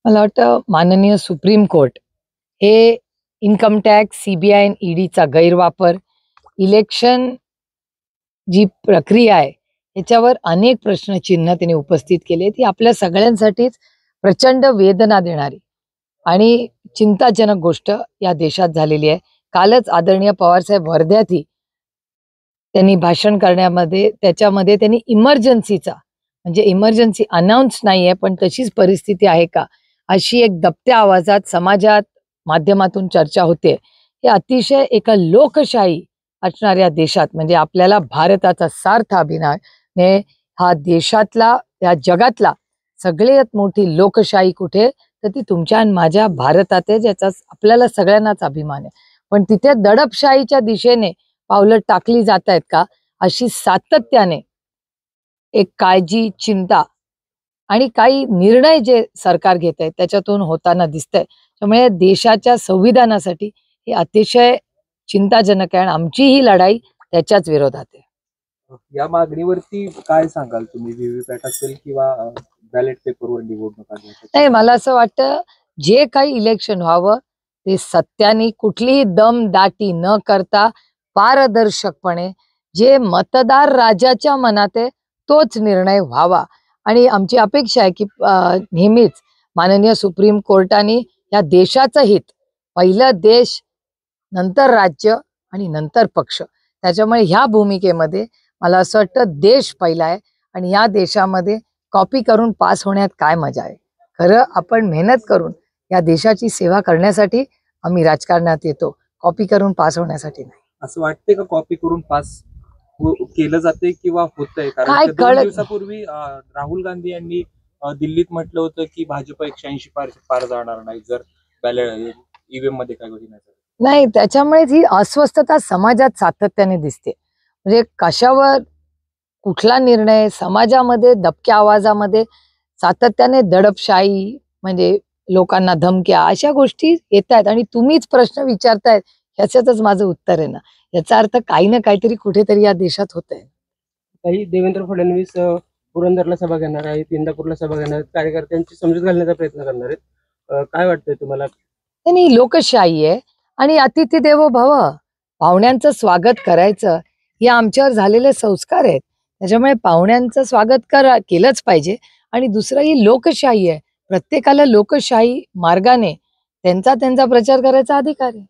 मला वाटतं माननीय सुप्रीम कोर्ट हे इन्कम टॅक्स, सीबीआय आणि ईडीचा गैरवापर, इलेक्शन जी प्रक्रिया आहे याच्यावर अनेक प्रश्नचिन्ह त्यांनी उपस्थित केले. ती आपल्या सगळ्यांसाठीच प्रचंड वेदना देणारी आणि चिंताजनक गोष्ट या देशात झालेली आहे. कालच आदरणीय पवारसाहेब वर्ध्यातही त्यांनी भाषण करण्यामध्ये त्याच्यामध्ये त्यांनी इमर्जन्सीचा म्हणजे इमर्जन्सी अनाउन्स नाहीये पण तशीच परिस्थिती आहे का अशी एक दबत्या आवाजात समाजात माध्यमातून चर्चा होते. हे अतिशय एका लोकशाही असणाऱ्या देशात म्हणजे आपल्याला भारताचा सार्थ अभिमाने हा देशातला या जगातला सगळ्यात मोठी लोकशाही कुठे तर ती तुमच्या आणि माझ्या भारतात आहे, ज्याचा आपल्याला सगळ्यांनाच अभिमान आहे. पण तिथे दडपशाहीच्या दिशेने पावलं टाकली जात आहेत का अशी सातत्याने एक काळजी, चिंता आणि काही निर्णय जे सरकार घेत आहे त्याच्यातून होताना दिसतंय. त्यामुळे देशाच्या संविधानासाठी हे अतिशय चिंताजनक आहे आणि आमची ही लढाई त्याच्याच विरोधात आहे. या मागणीवरती काय सांगाल तुम्ही? व्हीव्हीपॅट असेल किंवा बॅलेट पेपरवर निवडणूक नाही, मला असं वाटतं जे काही इलेक्शन व्हावं ते सत्याने कुठलीही दमदाटी न करता पारदर्शकपणे जे मतदार राजाच्या मनात आहे तोच निर्णय व्हावा. आणि आमची अपेक्षा आहे की नेहमीच माननीय सुप्रीम कोर्टाने या देशाचं हित, पहिलं देश, नंतर राज्य आणि नंतर पक्ष, त्याच्यामुळे ह्या भूमिकेमध्ये मला असं वाटतं देश पहिला आहे आणि या देशामध्ये कॉपी करून पास होण्यात काय मजा आहे. खरं आपण मेहनत करून या देशाची सेवा करण्यासाठी आम्ही राजकारणात येतो, कॉपी करून पास होण्यासाठी नाही. असं वाटते का कॉपी करून पास केलं जाते किंवा होतंय? काय कारण 2 दिवसापूर्वी राहुल गांधी यांनी दिल्लीत म्हटलं होतं की भाजप 180 पार जाणार नाही जर बॅलेट ईव्हीएम मध्ये काय गोष्टी नाही. त्याच्यामुळे ही अस्वस्थता समाजात सातत्याने दिसते. म्हणजे कशावर कुठला निर्णय समाजामध्ये दबक्या आवाजामध्ये सातत्याने दडपशाही म्हणजे लोकांना धमक्या अशा गोष्टी येत आहेत आणि तुम्हीच प्रश्न विचारतायत ह्याच्यातच माझं उत्तर आहे ना. याचा अर्थ काही ना काहीतरी कुठेतरी या देशात होत आहे. काही देवेंद्र फडणवीस पुरंदरला सभा घेणार आहेत, इंदापूरला सभा घेणार आहेत, कार्यकर्त्यांची समजूत घालण्याचा प्रयत्न करणार आहेत. काय वाटतंय तुम्हाला? नाही, लोकशाही आहे आणि अतिथी देवो भव, पाहुण्यांचं स्वागत करायचं हे आमच्यावर झालेले संस्कार आहेत. त्याच्यामुळे पाहुण्यांचं स्वागत केलंच पाहिजे. आणि दुसरं ही लोकशाही आहे, प्रत्येकाला लोकशाही मार्गाने त्यांचा प्रचार करायचा अधिकार आहे.